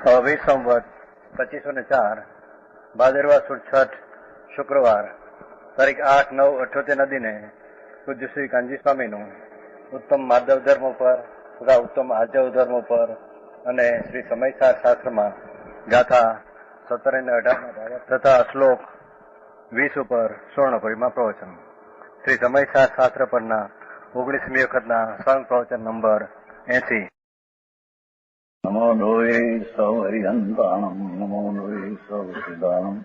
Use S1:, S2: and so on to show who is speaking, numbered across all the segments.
S1: હવે સંવત 2504 ભાદરવા સુદ છઠ શુક્રવાર તારીખ 8/9/78 દિને પૂજ્ય શ્રી કાનજી સ્વામીનું ઉત્તમ માધવ ધર્મ ઉપર તથા ઉત્તમ આર્જવ ધર્મ ઉપર અને શ્રી સમયસાર શાસ્ત્રમાં ગાથા 17 અને 18 તથા શ્લોક 20 ઉપર સ્વર્ણપુરીમાં પ્રવચન. શ્રી સમયસાર શાસ્ત્ર પરના 19મી વખતના સંઘ પ્રવચન નંબર 80.
S2: નમો લોહે સૌ હરિહંતાણમ, નમો લોહે સૌ સિદાનમ,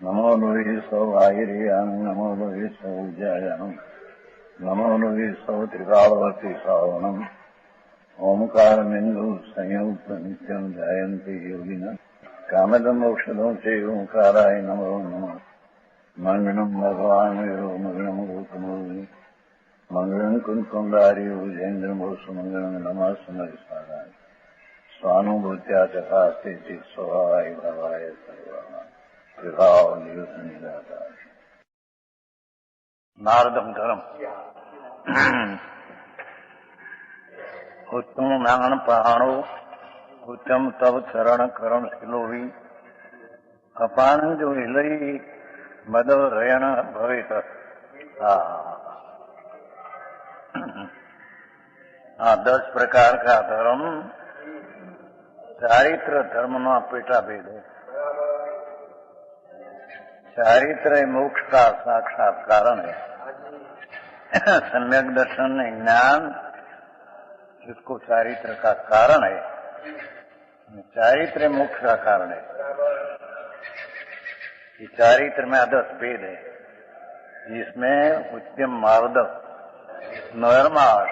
S2: નમો લોહે સૌ આહિર્યાનમ, નમો લોહે સૌ વિજયાનમ, નમો લોહે સૌ ત્રિકાળવતી શ્રાવણમ. ઓમકાર બિંદુ સંયુક્ત નિત્યમ જાયંતિ યોગિન કામદમ ઔષધો છે ઓંકારાય નમો નમઃ. મંગળમ ભગવાન વીરો મંગળમ ગૌતમોની મંગળમ કુંકુંડાર્યો જૈન્દ્રમો સુમંગળમ નમઃ સમરિસારાય સ્વાનુભૂત્યા ચકાસ્તે સ્વભાવાય ભાવાય સર્વા વિભાવ નિયુત નિરાકાર. નારદમ ધર્મ ઉત્તમ નાણ પહાણો ઉત્તમ તવ ચરણ કરણ શિલોવી અપાન જો હિલઈ મદવ રયણ ભવિત. हाँ 10 प्रकार का धर्म चारित्र धर्म नो पेटा भेद है. चारित्र मोक्ष का साक्षात कारण है. सम्यक दर्शन ज्ञान जिसको चारित्र का कारण है, चारित्र मोक्ष का कारण है. ये चारित्र में 10 भेद है, जिसमें उत्तम मार्दव नर्माश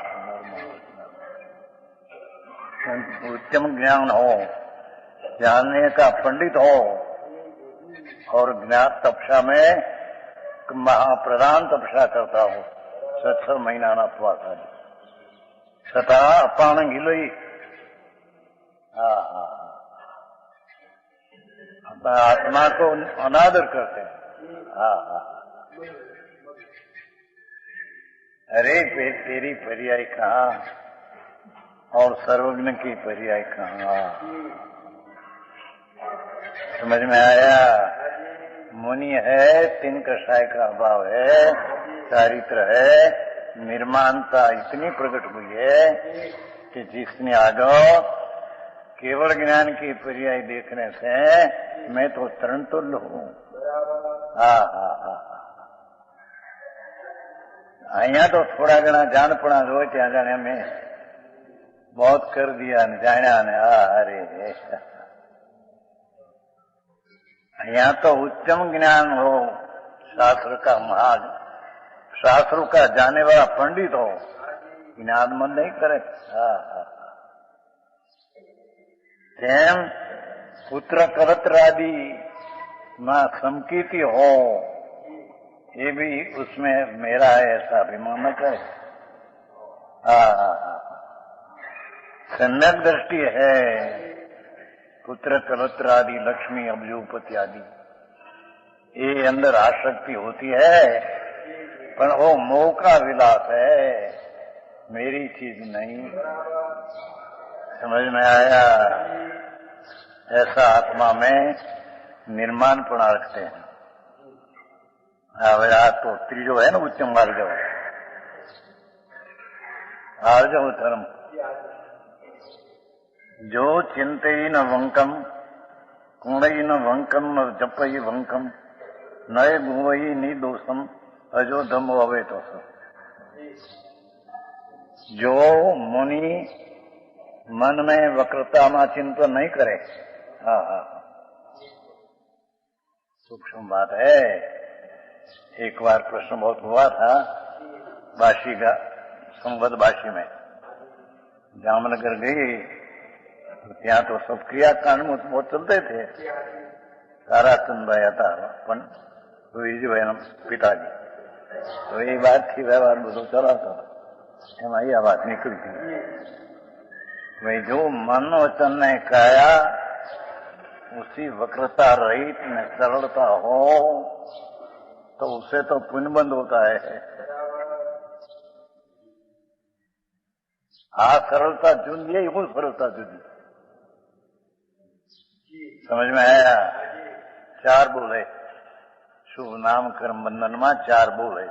S2: उत्तम ज्ञान हो, जानने का पंडित हो और ज्ञात तपस्या में महाप्रधान तपस्या करता हो 6 महीना ना स्वास्थ्य छठा अपान गिलोई. अपना आत्मा को अनादर करते हैं. अरे तेरी पर्याय कहाँ और सर्वज्ञ की पर्याय कहाँ. समझ में आया. मुनि है, 3 कषाय का अभाव है, चारित्र है, निर्माणता इतनी प्रकट हुई है कि जिसने आगे केवल ज्ञान की पर्याय देखने से मैं तो तरण तुल्य हूँ. अहिया तो थोड़ा घना जानपणा जो त्या जाने में बहुत कर दिया ने जाना ने. अरे यहाँ तो उत्तम ज्ञान हो, शास्त्र का महान शास्त्रों का जाने वाला पंडित हो, ज्ञान मन नहीं करे. तेम पुत्र कलत्र आदि मां समकीति हो, ये भी उसमें मेरा है ऐसा अभिमान न करे. सम्यक दृष्टि है, पुत्र कलत्र आदि लक्ष्मी अब्जोपति आदि ये अंदर आसक्ति होती है, पर वो मोह का विलास है, मेरी चीज नहीं. समझ में आया. ऐसा आत्मा में निर्माणपणा रखते हैं. तो त्रिजो है ना उत्तम आर्जव. आर्जव धर्म जो चिंतई न वंकम कुणई न वंकम न जपई वंकम नए गुवई नि दोषम अजो धम अवे तो. जो मुनि मन में वक्रता में चिंतन नहीं करे. सूक्ष्म बात है. एक बार प्रश्न बहुत हुआ था बाशी का संवद बाशी में. जामनगर गई तो ત્યાં તો सब ક્રિયાકાંડ बहुत चलते थे. ताराचंदભાઈ હતા પણ વિજયભાઈ પિતાજી, તો એ વાતથી વ્યવહાર બધો ચલાવતો. એમાં આ વાત નીકળી હતી. भाई जो मन वचन ने काया उसी वक्रता रहित में सरलता हो तो उसे तो पुण्यबंध होता है. आ सरलता जुदी है, वो सरलता जुदी. समझ में आया? 4 बोले शुभ नाम कर्म बंधन में 4 बोले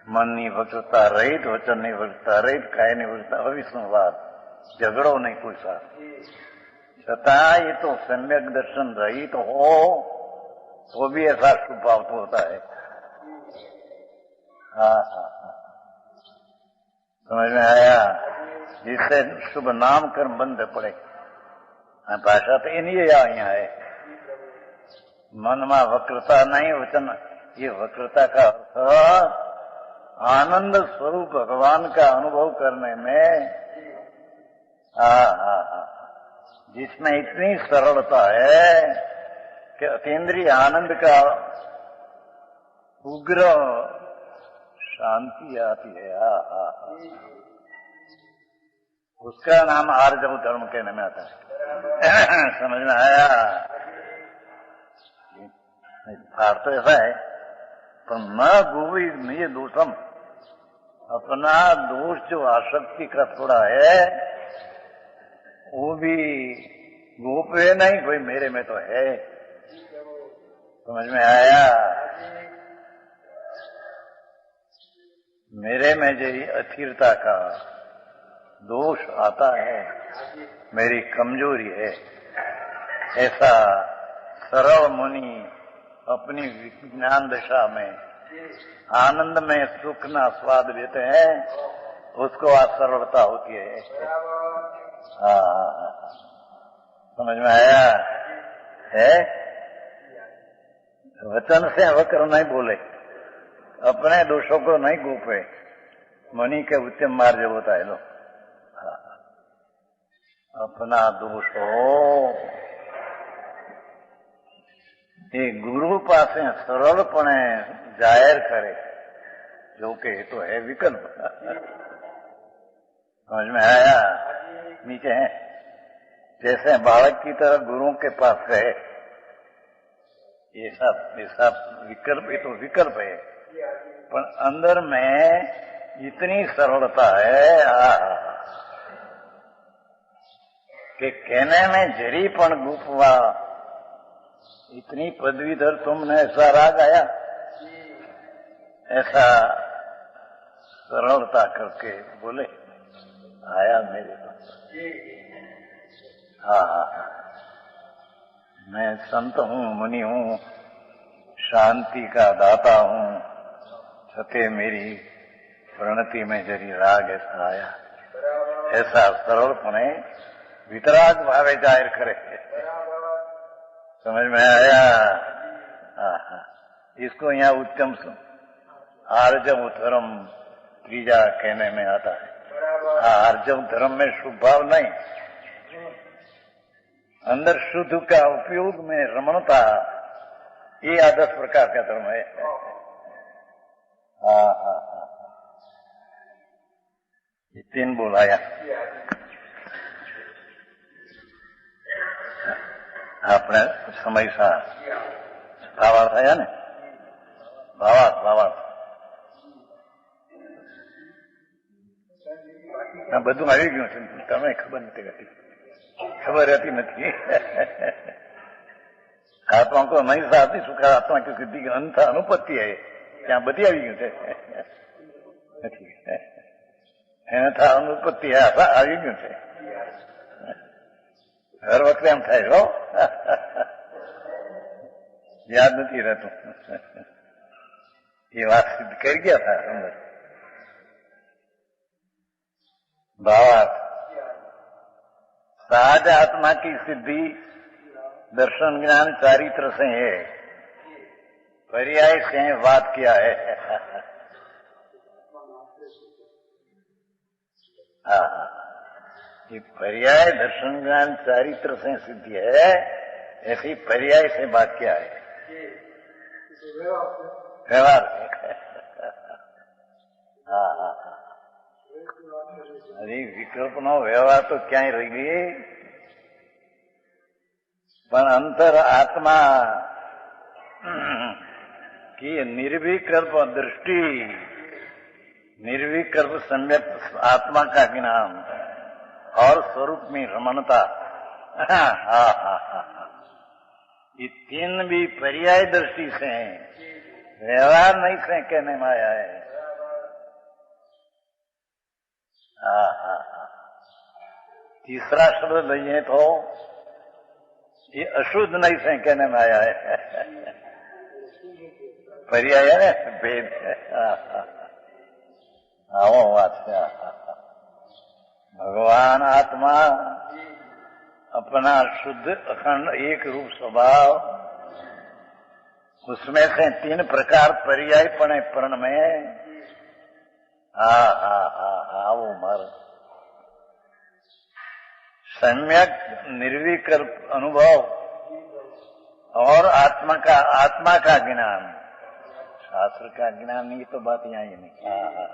S2: मननी वक्रता रहित, वचन नहीं वक्रता रहित, काय नहीं वक्रता अविष्णुवाद, झगड़ो नहीं कोई साथ। छतां ये तो सम्यक दर्शन रहित हो तो भी ऐसा शुभ भाव तो होता है। हाँ, समझ में आया? जिससे शुभ नाम कर्म बंध पड़े। भाषा तो इन्हीं यहाँ है, मन में वक्रता नहीं, वचन। ये वक्रता का अर्थ आनंद स्वरूप भगवान का अनुभव करने में, जिसमें इतनी सरलता है कि अतीन्द्रिय आनंद का उग्र शांति आती है। उसका नाम आर्जव धर्म कहने में आता है। समझ में आया? भार तो ऐसा है, पर न गोवी निज दोषम, अपना दोष जो आसक्ति का थोड़ा है वो भी गोपे नहीं, कोई मेरे में तो है। समझ में आया? मेरे में जो अथिरता का दोष आता है, मेरी कमजोरी है, ऐसा सरल मुनि अपनी विज्ञान दशा में आनंद में सुख ना स्वाद लेते हैं, उसको आज सरलता होती है। समझ में आया? है वचन से वक्र नहीं बोले, अपने दोषों को नहीं गोपे, मणि के उत्तम मार्ग होता है। लो अपना दोष हो ये गुरु पासे सरलपणे जाहिर करे, जो कि तो है विकल्प। समझ में आया? नीचे है जैसे बालक की तरह गुरुओं के पास है, ये सब विकल्प, ये तो विकल्प है, पर अंदर में इतनी सरलता है कि कहने में जरीपण गुफवा, इतनी पदवीधर तुमने ऐसा राग आया, ऐसा सरलता करके बोले आया मेरे पास। हाँ, मैं संत हूँ, मुनि हूँ, शांति का दाता हूँ, छते मेरी प्रणति में जरी राग ऐसा आया, ऐसा सरलपणे वितराग भावे जाहिर करे। समझ में आया? इसको यहाँ उत्तम आर्जव धर्म त्रीजा कहने में आता है। आर्जव धर्म में शुभ भाव नहीं, अंदर शुद्ध का उपयोग में रमणता, ये 10 प्रकार का धर्म है। ये 3 बोलाया। આપણે સમય ભાવા થયા ને, ભાવાર્થ બધું આવી ગયું છે, તમે ખબર નથી રહેતી, ખબર રહેતી નથી। આત્મા કો નહીં સાથી સુખા આત્મા की सिद्धि की अंत अनुपत्ति है, ત્યાં બધી આવી ગયું છે, નથી એને था अनुपत्ति है, આવી ગયું છે। हर वक्त एम थाय हो, याद नहीं रहता। ये बात सिद्ध कर गया था अंदर। भावार्थ सहज आत्मा की सिद्धि दर्शन ज्ञान चारित्र से है, पर्याय से बात किया है। ये पर्याय दर्शन ज्ञान चारित्र से सिद्धि है, ऐसी पर्याय से बात किया है, व्यवहार। अरे विकल्प नो व्यवहार तो क्या ही रही, पर अंतर आत्मा की निर्विकल्प दृष्टि, निर्विकल्प सम्यक आत्मा का ज्ञान और स्वरूप में रमणता, हाँ हाँ हाँ हाँ, ये तीन भी पर्याय दृष्टि से हैं, व्यवहार नहीं से कहने में आया है। हाँ हाँ हाँ, तीसरा शब्द लइए तो ये अशुद्ध नहीं से कहने में आया है। पर्याय है ना, भेद है। आओ बात है। भगवान आत्मा अपना शुद्ध अखंड एक रूप स्वभाव, उसमें से तीन प्रकार पर्याय पड़े पर्ण में। हा हा हा हा, वो मर सम्यक निर्विकल्प अनुभव और आत्मा का ज्ञान, शास्त्र का ज्ञान नहीं तो बात यहाँ ही नहीं। हाँ हाँ,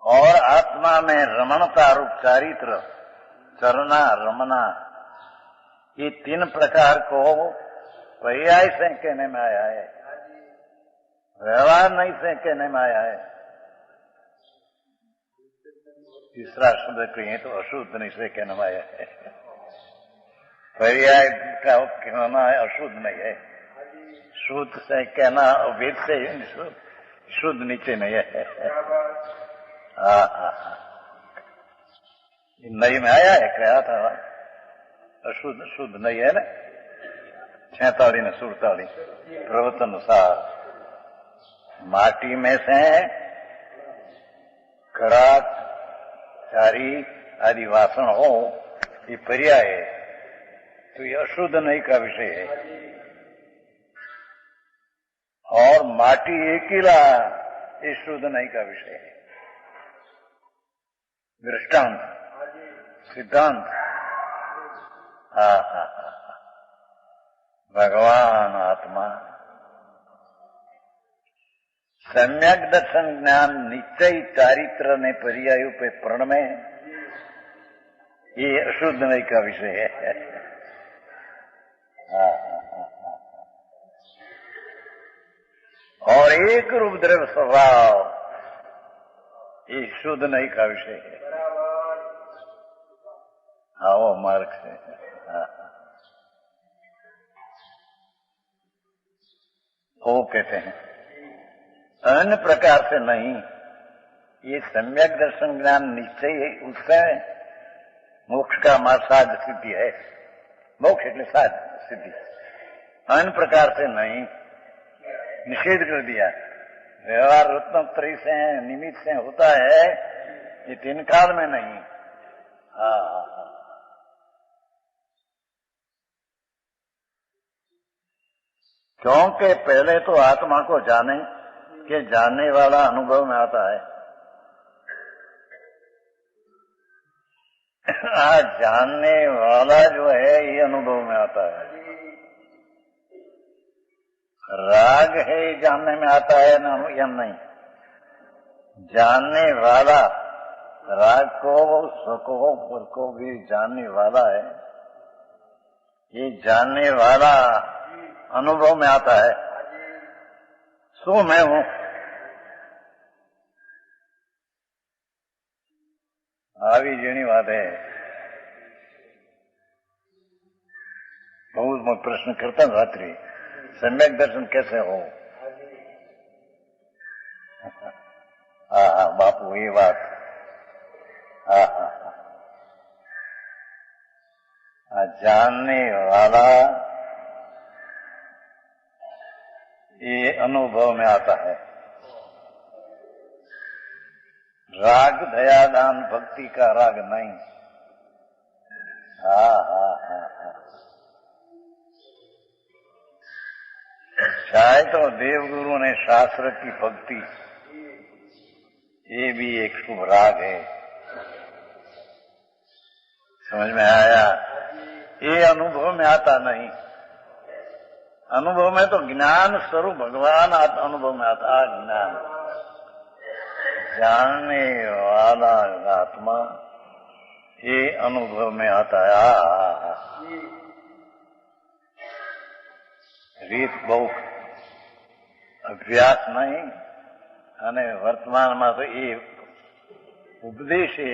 S2: और आत्मा में रमणता रूप चारित्र, चरना रमना, ये तीन प्रकार को पर्याय से कहने में आया है, व्यवहार नहीं से कहने में आया है। तीसरा शब्द कहिए तो अशुद्ध नहीं से कहने में आया है। पर्याय का कहना है अशुद्ध नहीं है, शुद्ध से कहना वेद से शुद्ध नीचे नहीं है। हाँ हाँ हाँ, नई में आया है, क्या था अशुद्ध शुद्ध नहीं है ना, 46 ने 47 प्रवचन अनुसार। माटी में से खड़ाक चारी आदि वासन हो, ये पर्याय है, तो ये अशुद्ध नहीं का विषय है। और माटी एकीला, ये शुद्ध नहीं का विषय है। दृष्टांत सिद्धांत। हा हा हा, भगवान आत्मा सम्यक दर्शन ज्ञान निश्चय चारित्र ने पर्यायों पे प्रण में, ये अशुद्ध नहीं का विषय है। हा हा हा, और एक रूप द्रव्य स्वभाव, ये शुद्ध नहीं का विषय है। हाँ, वो मार्ग से। वो कहते हैं अन्य प्रकार से नहीं, ये सम्यक दर्शन ज्ञान निश्चय है, उससे मोक्ष का मार्ग साध सिद्धि है। मोक्ष એટલે साध सिद्धि, अन्य प्रकार से नहीं, निषेध कर दिया। व्यवहार रत्नत्रयी से निमित्त से होता है, ये तीन काल में नहीं। हाँ हाँ हाँ, क्योंकि पहले तो आत्मा को जाने के जानने वाला अनुभव में आता है। आज जानने वाला जो है ये अनुभव में आता है। राग है ये जानने में आता है ना, या नहीं? जानने वाला राग को सुखों पर को भी जानने वाला है। ये जानने वाला अनुभव में आता है। सो मैं हूं, આવી જેની વાત है। बहुत मैं प्रश्न करता हूं रात्रि, सम्यक दर्शन कैसे हो? हाँ हाँ बापू, ये बात। हाँ हाँ हाँ, जानने वाला ये अनुभव में आता है। राग दया दान भक्ति का राग नहीं। हाँ हाँ हाँ हाँ, चाहे तो देवगुरु ने शास्त्र की भक्ति, ये भी एक शुभ राग है। समझ में आया? ये अनुभव में आता नहीं। अनुभव में तो ज्ञान स्वरूप भगवान अनुभव में आता। ज्ञान जानने वाला आत्मा ये अनुभव में आता है। રીત બહુ અભ્યાસ નહીં, અને વર્તમાનમાં તો એ ઉપદેશ એ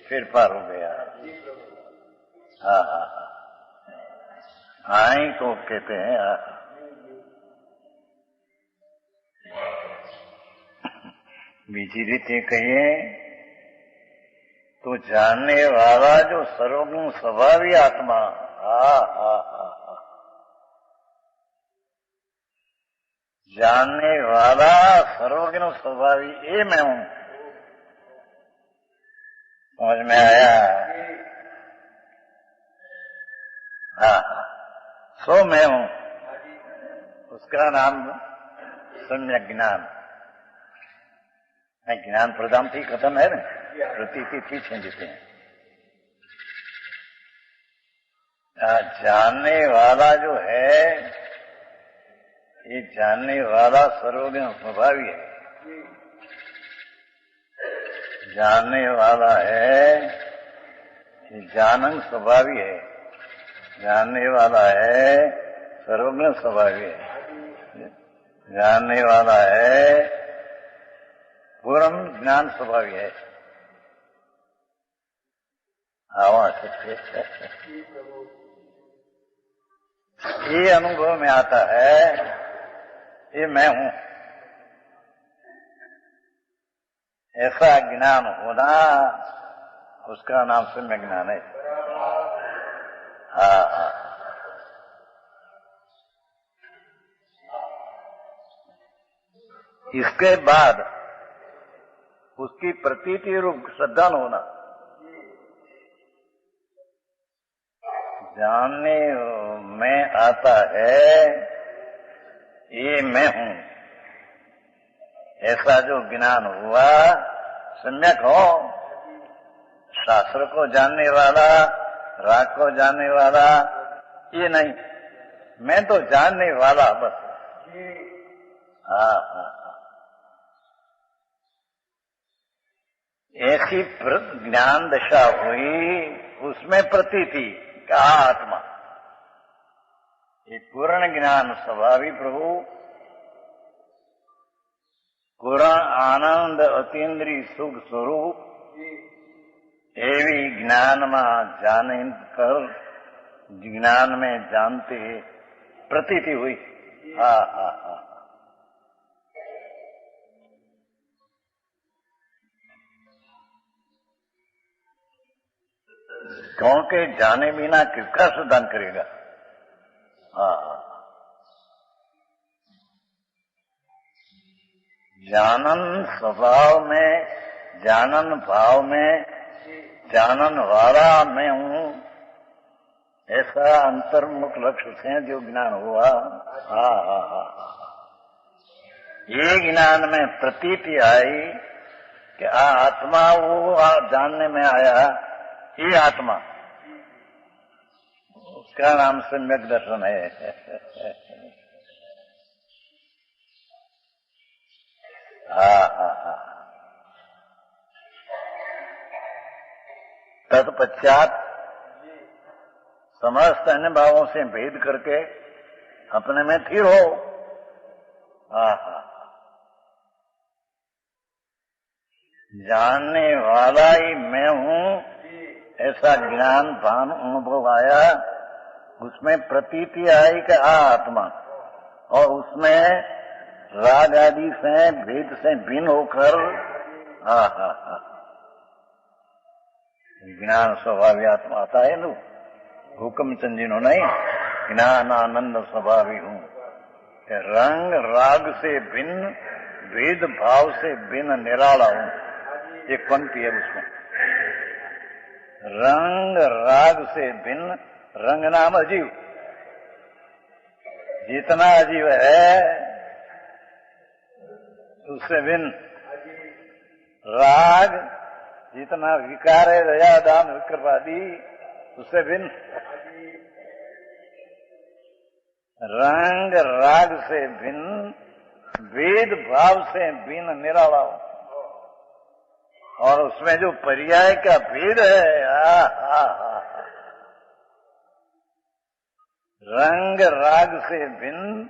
S2: ફેરફાર હો ગયા। हाँ हाँ हाँ, आई को कहते हैं। बीजी रीते कहिए तो जानने वाला जो सर्वगुण स्वभावी आत्मा, जानने वाला सर्वगुण स्वभावी ये मैं हूं। समझ में आया? हाँ, सो मैं हूं, उसका नाम सम्यक ज्ञान। ज्ञान प्रदान थी खत्म है ना, प्रतीति पीछे देते हैं। जानने वाला जो है, ये जानने वाला सर्वगुण स्वभावी है। जानने वाला है, ये जानन स्वभावी है। जानने वाला है, सर्वगुण स्वभावी है। जानने वाला है, पूर्ण ज्ञान स्वभावी है। हवा ये अनुभव में आता है, ये मैं हूं। ऐसा ज्ञान होना, उसका नाम सम्यक ज्ञान है। हाँ हाँ, इसके बाद उसकी प्रतीति रूप श्रद्धा होना। जानने में आता है, ये मैं हूं। ऐसा जो ज्ञान हुआ, सम्यक हो, शास्त्र को जानने वाला, राग को जानने वाला, ये नहीं, मैं तो जानने वाला बस। हाँ हाँ, ऐसी ज्ञान दशा हुई, उसमें प्रतीति का आत्मा, ये पूर्ण ज्ञान स्वभावी प्रभु, पूर्ण आनंद अतीन्द्रिय सुख स्वरूप, एवी ज्ञान में जाने कर, ज्ञान में जानते प्रतीति हुई। हाँ हाँ हाँ, क्योंकि जाने बिना किसका सुदान करेगा। हाँ, जानन स्वभाव में, जानन भाव में, जानन वाला मैं हूं, ऐसा अंतर्मुख लक्ष्य से जो ज्ञान हुआ। हाँ हाँ हाँ, ये ज्ञान में प्रतीति आई कि आत्मा वो जानने में आया, ये आत्मा, उसका नाम सम्यक दर्शन है। हाँ हाँ हाँ, तत्पश्चात समस्त अन्य भावों से भेद करके अपने में स्थिर हो। हाँ हाँ, जानने वाला ही मैं हूं, ऐसा ज्ञान भान अनुभव आया, उसमें प्रतीति आई कि आत्मा, और उसमें राग आदि से भेद से भिन्न होकर हाँ हाँ हाँ, ज्ञान स्वभावी आत्मा आता है ना, हुक्म चंदिनो नहीं, ज्ञान आनंद स्वभावी हूं। रंग राग से भिन्न, भेद भाव से भिन्न निराला हूं। एक पंक्ति है उसमें, रंग राग से भिन्न, रंग नाम अजीव, जितना अजीव है उससे भिन्न, राग जितना विकार है, दया दान विक्रम आदि, उससे भिन्न, रंग राग से भिन्न, भेद भाव से भिन्न निराला हो। और उसमें जो पर्याय का भेद है, रंग राग से भिन्न,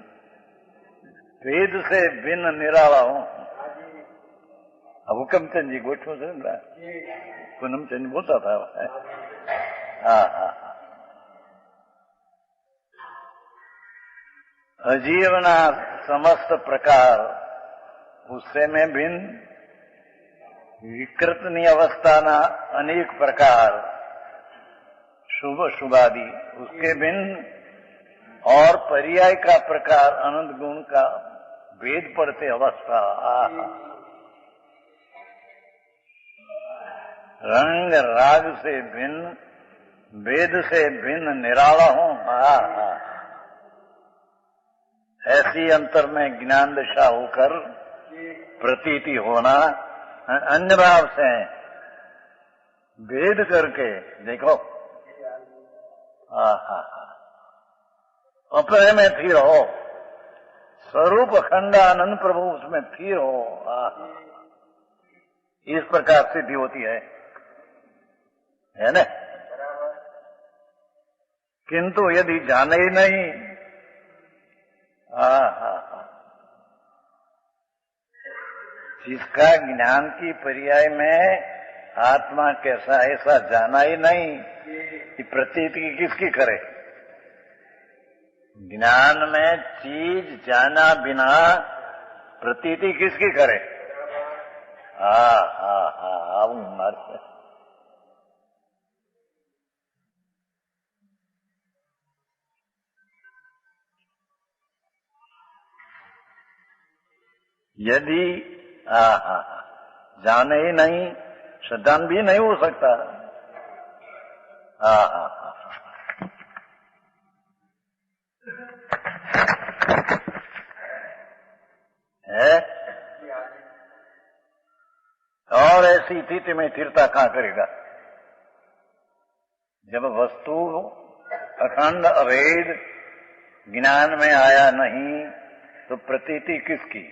S2: भेद से भिन्न निराला हूं। अब हुक्मचंद जी गोठो से पूनम चंद बोलता था। हाँ हाँ, અજીવના સમસ્ત પ્રકાર उससे में भिन्न, विकृतनी अवस्थाना अनेक प्रकार, शुभ शुभादि उसके भिन्न, और पर्याय का प्रकार अनंत गुण का भेद पड़ते अवस्था। रंग राग से भिन्न, वेद से भिन्न निराला हूं। ऐसी अंतर में ज्ञान दशा होकर प्रतीति होना, अन्य भाव से भेद करके देखो, अपने में स्थिर हो, स्वरूप अखंड आनंद प्रभु उसमें स्थिर हो, इस प्रकार सिद्धि होती है ना। किंतु यदि जाने ही नहीं, जिसका ज्ञान की पर्याय में आत्मा कैसा ऐसा जाना ही नहीं, कि प्रतीति किसकी करे। ज्ञान में चीज जाना बिना प्रतीति किसकी करे। मर यदि जाने ही नहीं, श्रद्धान भी नहीं हो सकता। है और ऐसी स्थिति में स्थिरता कहां करेगा, जब वस्तु अखंड अभेद ज्ञान में आया नहीं, तो प्रतीति किसकी।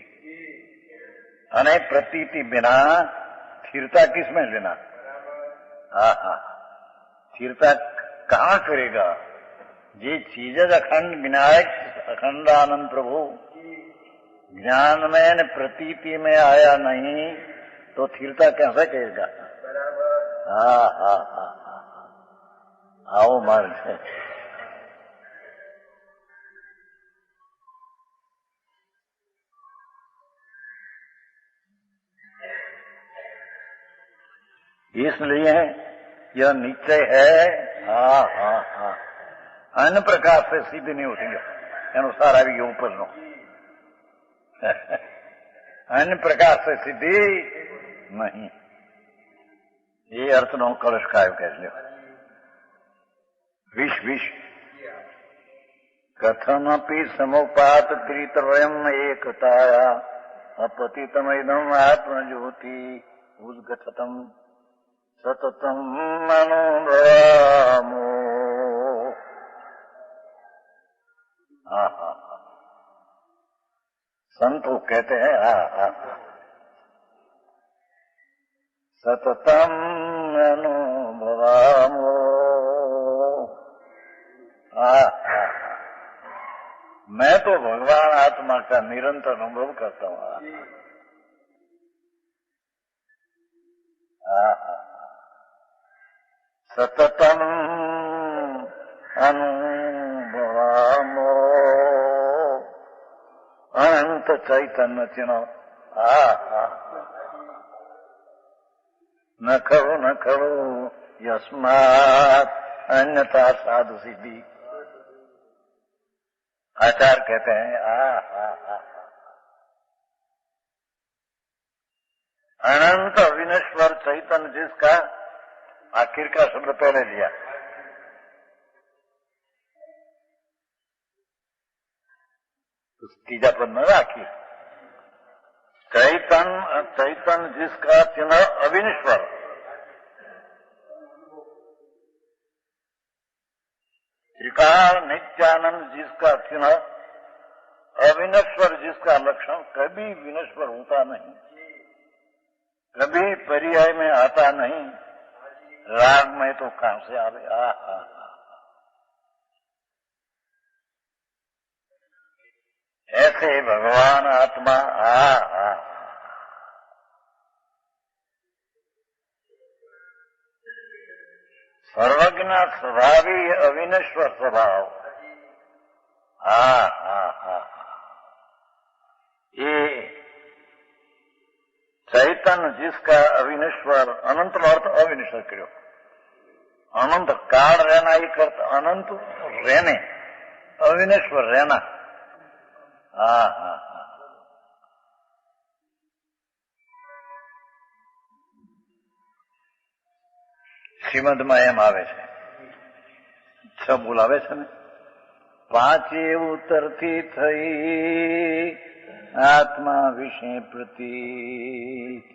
S2: अने प्रतीति बिना स्थिरता किसमें लेना। स्थिरता कहां करेगा। ये चीज अखंड विनायक अखंड आनंद प्रभु ज्ञान में न प्रतीति में आया नहीं, तो स्थिरता कैसे करेगा। आओ मार्ग से इसलिए यह निश्चय है। अन्य प्रकार से सिद्धि नहीं होती है, अनुसार अभी ऊपर नो अन्य प्रकार से सिद्धि नहीं। ये अर्थ नो कलश काय कह लो। विष विष कथमपि समुपात त्रितवयम एकताया अपतितमिदम आत्मज्योति उद्गतम सततम मनोभामो। संत कहते हैं सततम मनोभामो। मैं तो भगवान आत्मा का निरंतर अनुभव करता हूँ। सततम अनुभवामो अनंत चैतन्य चिन्ह। न खलु यस्मात् अन्यथा साधु सिद्धि। आचार्य कहते हैं अनंत अविनश्वर चैतन्य जिसका, आखिर का शब्द पहले लिया, तीजा पद में आखिर चैतन्य जिसका चिन्ह अविनश्वर, त्रिकाल नित्यानंद जिसका चिन्ह अविनश्वर, जिसका लक्षण कभी विनश्वर होता नहीं, कभी पर्याय में आता नहीं, राग में तो कहां से आवे। ऐसे भगवान आत्मा सर्वज्ञ स्वभावी अविनश्वर स्वभाव, हाँ हाँ हाँ, ये चैतन्य जिसका अविनश्वर, अनंत નો અર્થ અવિનશ્વર કર્યો, અનંત કાળ રહેના એ કરતા અનંત રહેને, અવિનશ્વર રહેના. હા હા હા, શ્રીમદમાં એમ આવે છે, 6 બોલાવે છે ને, 5 ઉત્તરથી થઈ આત્મા વિશે પ્રતીત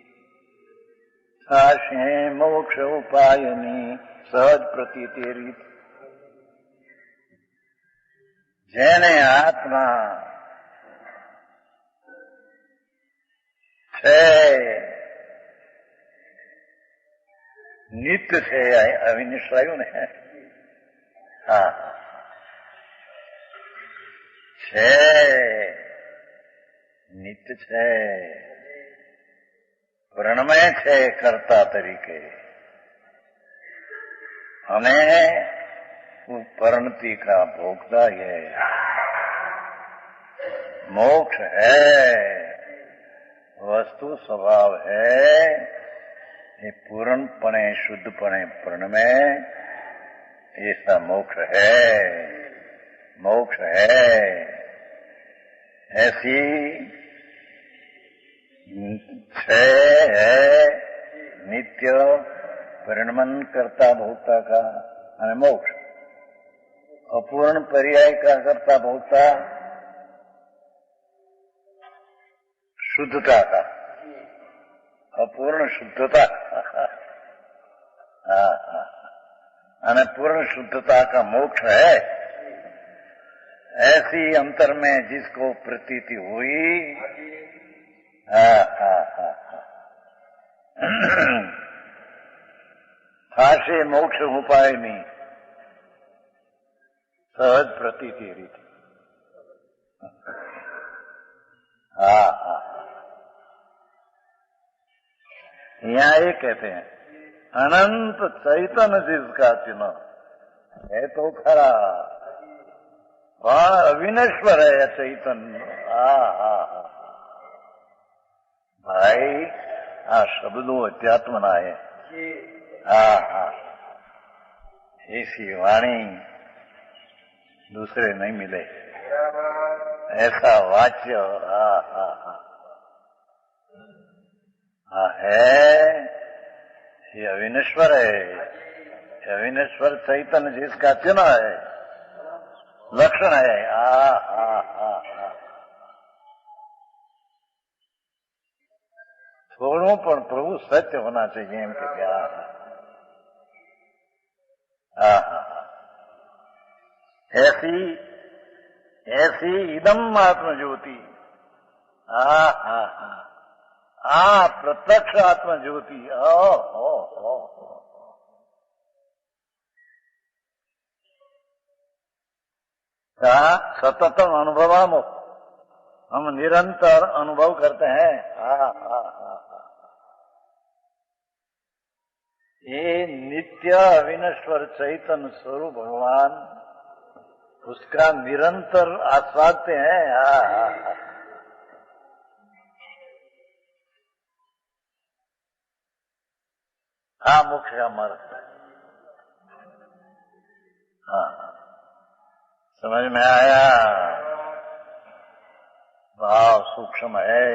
S2: થાશે મોક્ષ ઉપાયની સહજ પ્રતીતિ રીત. જેને આત્મા છે, નિત્ય છે, અવિનિશ્વર્યું ને, હા છે, નિત્ય છે, વર્ણમય છે કર્તા તરીકે, અને परिणति का भोक्ता ये मोक्ष है, वस्तु स्वभाव है, ये पूर्णपणे शुद्धपणे पूर्ण में ऐसा मोक्ष है, मोक्ष है. ऐसी है नित्य परिणमन करता भोक्ता का અને મોક્ષ, અપૂર્ણ પર્યાય का करता भोक्ता शुद्धता का, अपूर्ण शुद्धता, અને पूर्ण शुद्धता का मोक्ष है. ऐसी अंतर में जिसको प्रतीति हुई, થાશે મોક્ષ ઉપાયની सहज प्रतीति रीति. हाँ हाँ, यहाँ ये कहते हैं अनंत चैतन्य जिसका चिन्ह है तो खरा, પણ અવિનશ્વર है चैतन्य. હા હા હા ભાઈ, આ શબ્દો અધ્યાત્મના है. हाँ हाँ, ऐसी वाणी दूसरे नहीं मिले, ऐसा वाच्य है. ये अविनश्वर है, अविनश्वर चैतन्य जिसका चिन्ह है, लक्षण है. थोड़ों पर प्रभु सत्य होना चाहिए एम के प्यार. ऐसी ऐसी इदम आत्मज्योति, प्रत्यक्ष आत्मज्योति. सतत अनुभवामो, हम निरंतर अनुभव करते हैं. ये नित्य अविनश्वर चैतन्य स्वरूप भगवान, उसका निरंतर आस्वादते हैं. मोक्ष का मार्ग. समझ में आया? भाव सूक्ष्म है,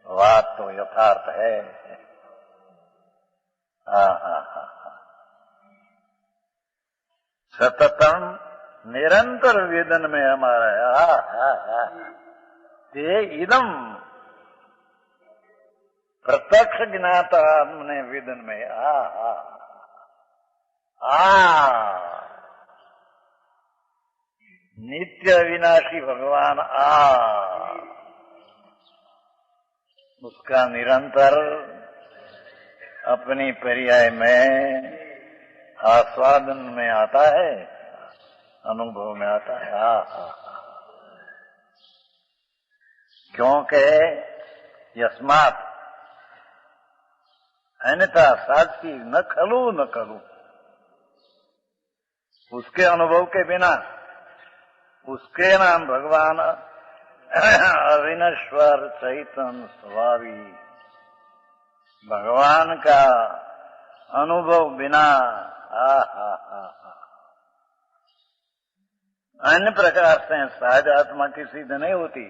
S2: बात तो यथार्थ है. सततम निरंतर वेदन में हमारा ते इदम प्रत्यक्ष ज्ञाता आत्मने वेदन में नित्य अविनाशी भगवान उसका निरंतर अपनी पर्याय में आस्वादन में आता है, अनुभव में आता है. क्योंकि यस्मात् अन्यथा साक्षी न खलू न खलू, उसके अनुभव के बिना उसके नाम भगवान अविनश्वर चैतन्य स्वभावी। भगवान का अनुभव बिना अन्य प्रकार से सहज आत्मा की सिद्ध नहीं होती।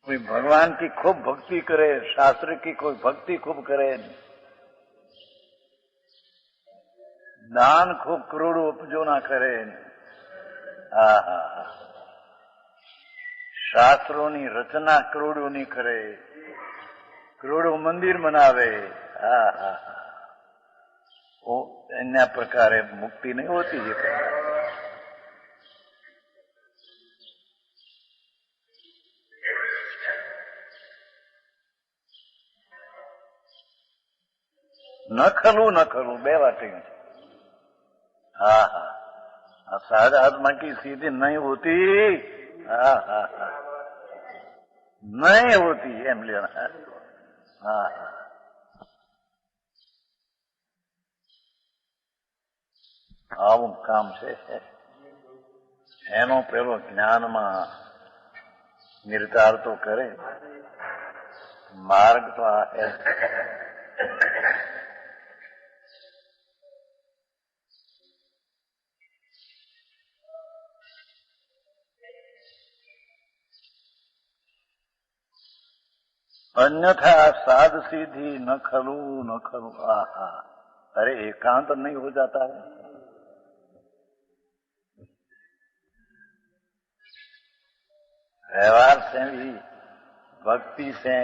S2: कोई भगवान की खूब भक्ति करे, शास्त्र की कोई भक्ति खूब करे, दान खूब करोड़ों उपजो ना करे, શાસ્ત્રોની રચના કરોડોની કરે, કરોડો મંદિર બનાવે, એના પ્રકારે મુક્તિ નહીં હોતી। એ ન ખલું ન ખલું બે વાતે છે। सहज आत्मा की सीधी नहीं होती। नहीं होती एम लेना। આવું કામ છે। એનો પેલો જ્ઞાનમાં નિર્ધાર તો કરે, માર્ગ તો આ હે। अन्यथा साध सीधी न खलू न खलू। अरे एकांत नहीं हो जाता है। व्यवहार से भी, भक्ति से,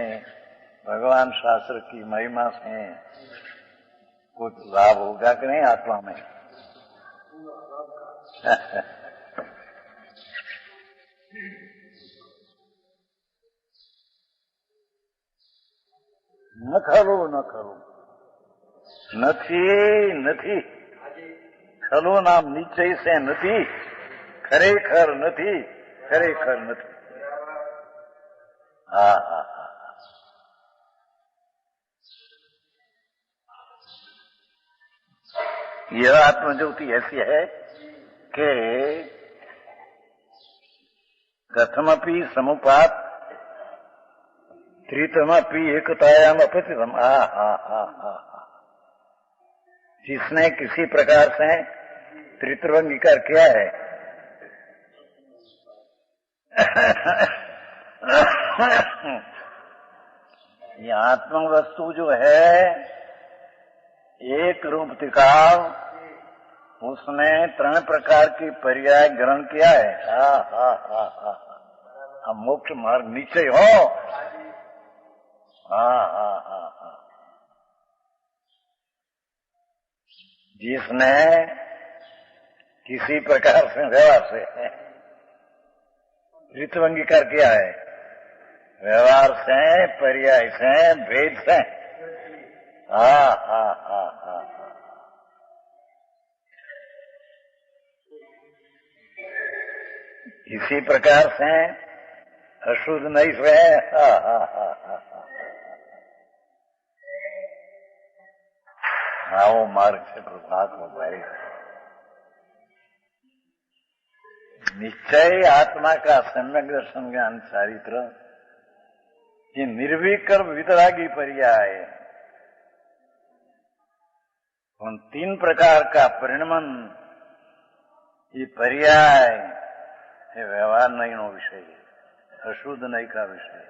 S2: भगवान शास्त्र की महिमा से कुछ लाभ होगा कि नहीं आत्मा में? न खलू न खलू નથી નથી। ખલો નામ નિશ્ચય से નથી, ખરેખર નથી, ખરેખર નથી। यह आत्मज्योति ऐसी है कि कथमपि समुपात त्रितमपि एकतायाम अपचितम। जिसने किसी प्रकार से त्रित्व अंगीकार किया है, ये आत्म वस्तु जो है एक रूप त्रिकाल, उसने 3 प्रकार की पर्याय ग्रहण किया है। मोक्ष मार्ग निश्चय हो। जिसने किसी प्रकार से व्यवहार से त्रित्व अंगीकार किया है, व्यवहार से, पर्याय से, भेद से, इसी प्रकार से अशुद्ध नहीं से, वो मार्ग से प्रभात हो भाई। निश्चय आत्मा का सम्यक दर्शन ज्ञान चारित्र, ये निर्विकल्प वितरागी पर्याय। उन 3 प्रकार का परिणमन, ये पर्याय, ये व्यवहार नहीं नो विषय, अशुद्ध नहीं का विषय।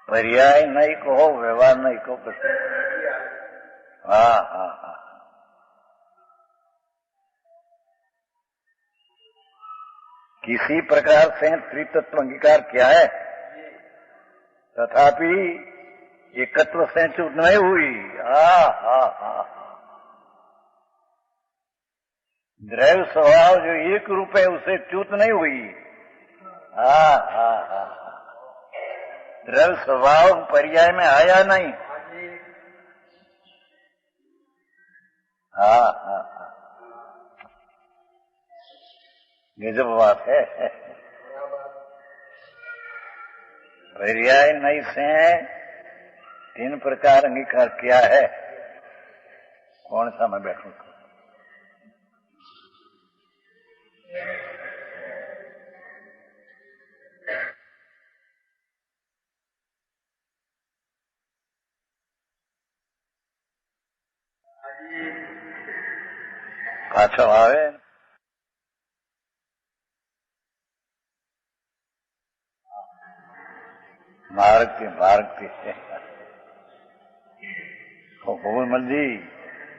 S2: पर्याय नहीं कहो, व्यवहार नहीं कहो, प्रश्न। किसी प्रकार से त्रितत्व अंगीकार किया है, तथापि एकत्व से च्युत नहीं हुई। द्रव्य स्वभाव जो एक रूप है, उसे च्युत नहीं हुई। द्रव्य स्वभाव पर्याय में आया नहीं। ये जब बात है। पर्याय नहीं से 3 प्रकार अंगीकार किया है। कौन सा मैं बैठूं? પાછો આવે માર્ગથી ભગવનજી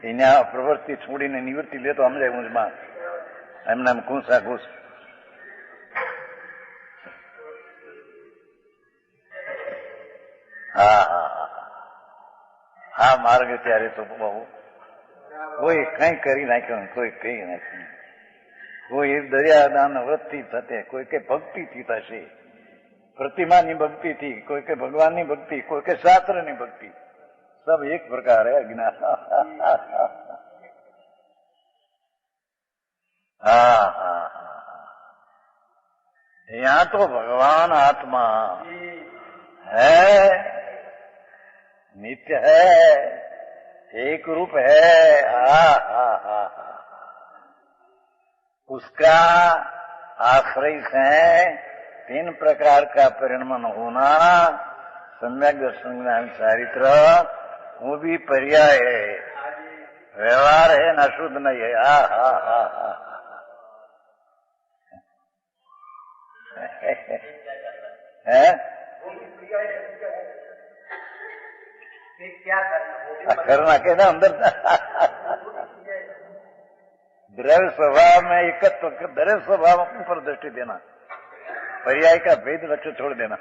S2: એને આ પ્રવૃત્તિ છોડીને નિવૃત્તિ લે તો સમજાય ઊંચમાં એમને એમ ઘૂસા ઘૂસ. હા માર્ગ ત્યારે તો બહુ કોઈ કઈ કરી નાખ્યું, કોઈ કઈ નાખ્યું, કોઈ દરિયાદાન વ્રતથી થશે, કોઈ કે ભક્તિથી થશે, प्रतिमानी भक्ति थी, कोई के भगवान की भक्ति, कोई के शास्त्र की भक्ति, सब एक प्रकार है अज्ञान. यहाँ तो भगवान आत्मा है, नित्य है, एक रूप है. उसका आश्रय से 3 प्रकार का परिणमन होना, सम्यक दर्शन ज्ञान चारित्र, वो भी पर्याय है, व्यवहार है, न शुद्ध नहीं है. करना के ना अंदर द्रव्य स्वभाव में एकत्व, द्रव्य स्वभाव ऊपर दृष्टि देना, पर्याय का भेद लक्ष्य छोड़ देना.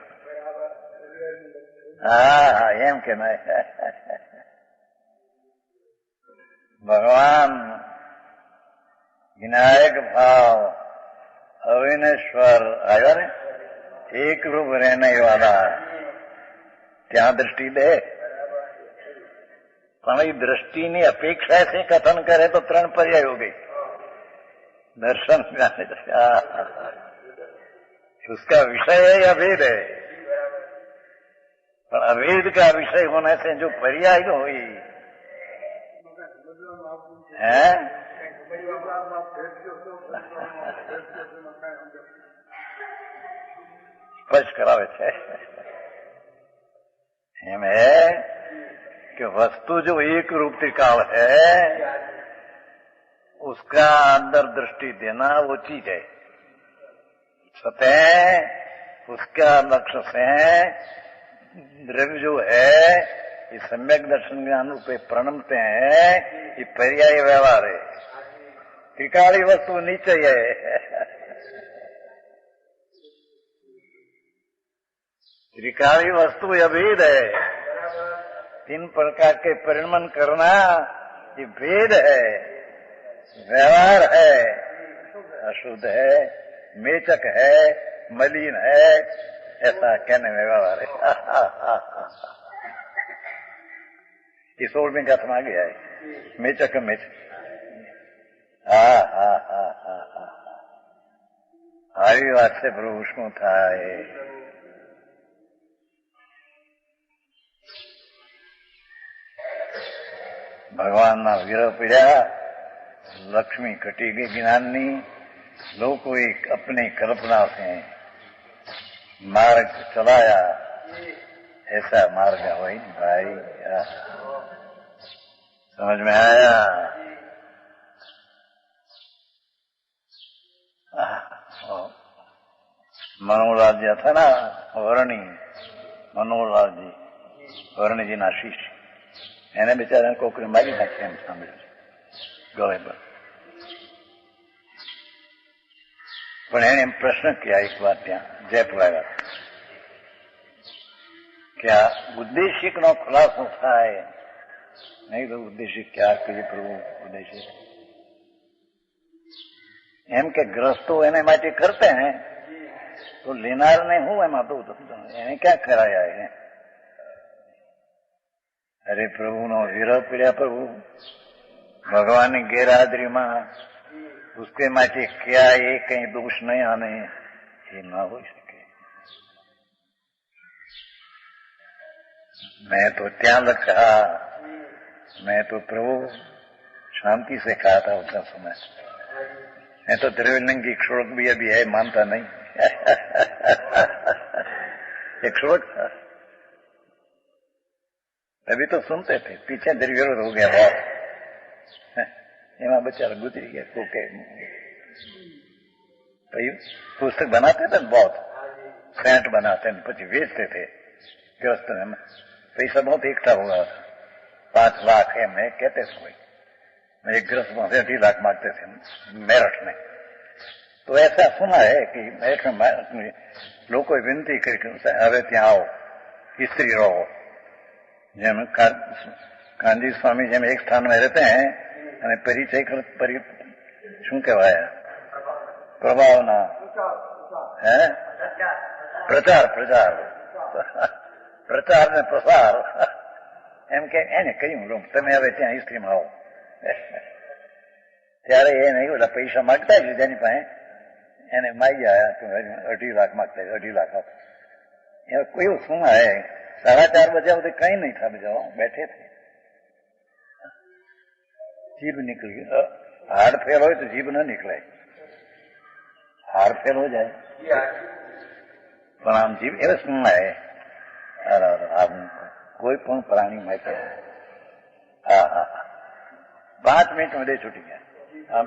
S2: हाँ एम कहना है. भगवान विनायक भाव अविनेश्वर आया ने एक रूप रहने वाला क्या दृष्टि दे, પણ दृष्टि ની अपेक्षा से कथन करे तो 3 पर्याय हो गई. दर्शन उसका विषय है या भेद है, पर अभेद का विषय होने से जो पर्याय हुई है, स्पष्ट करावे छे. एम है कि वस्तु जो एक रूप त्रिकाल है, उसका अंदर दृष्टि देना वो चीज है. सतह उसका लक्ष्य से द्रव्य जो है ये सम्यक दर्शन ज्ञान रूपे प्रणमते हैं, ये पर्याय व्यवहार है. त्रिकाली वस्तु नीचे है. त्रिकाली वस्तु अभेद है. 3 प्रकार के परिणमन करना ये भेद है, व्यवहार है, अशुद्ध है, मेचक है, मलिन है, ऐसा कहने में व्यवहार है. ये 16वीं कथा में आ गया है. मेचक मेचक. આવી વાત છે પ્રભુ, શું થાય? ભગવાનના વિરહ પીડ્યા, લક્ષ્મી ઘટી ગઈ જ્ઞાનની, लोग एक अपनी कल्पना से मार्ग चलाया, ऐसा मार्ग है भाई. समझ में आया? मनोहरलाल जी था ना, वर्णी मनोहरलाल जी, वर्णी जी ना शिष्य, એને બિચારાને કોકરી મારી નાખી એમ સાંભળ્યું ગળે પર. પણ એને એમ પ્રશ્ન કિયા એક વાર ત્યાં જયપુર આવ્યા કે આ ઉદ્દેશિકનો ખુલાસો થાય નહીં તો ઉદ્દેશિક ક્યાં કરીએ પ્રભુ ઉદ્દેશિક એમ કે ગ્રસ્તો એને માટે કરતે હે તો લેનારને હું એમાં દઉં તો એને ક્યાં કરાયા એને. અરે પ્રભુનો વિરહ પીડ્યા પ્રભુ ભગવાનની ગેરહાજરીમાં, उसके માટે क्या ये कहीं दोष नहीं आने, ये ना हो सके. मैं तो त्याग रखा, मैं तो प्रभु शांति से कहा था उतना समय। मैं तो द्रव्यलिंगी श्लोक भी अभी है, मानता नहीं। एक श्लोक था, अभी तो सुनते थे, पीछे दुर्विरोध हो गया बहुत। एમાં बेचारा गुजरी गया। कोके पुस्तक बनाते थे बहुत, सेंट बनाते પછી વેચते थे ग्रस्त में। पैसा बहुत इकट्ठा हुआ था, 5 लाख एम कहते थे कोई। एक ग्रस्त में 2.5 लाख मांगते थे मेरठ में। तो ऐसा सुना है कि मेरठ में लोगों विनती करी હવે ત્યાં આવો, स्त्री रहो। જેમ કાનજી સ્વામી જેમ એક સ્થાન में रहते हैं અને પરિચય શું કહેવાય પ્રભાવના હે પ્રચાર પ્રચાર ને પ્રસાર એમ કે એને કહ્યું લો તમે હવે ત્યાં સ્ત્રીમાં આવો। ત્યારે એ નહીં ઓલા પૈસા માગતા જ જેની પાસે એને માગી આવ્યા 2.5 लाख मांगता है, 2.5 लाख कोई सुना है। 4:30 बजे उधर कहीं नहीं था, बजाओ बैठे थे, जीभ निकल गई। हार्ड फेल हो तो जीभ न निकले, हार्ड फेल हो जाए प्रणाम जीभ ए सुनना है। कोई पण प्राणी में हाँ 5 मिनट में दे छूटी गया।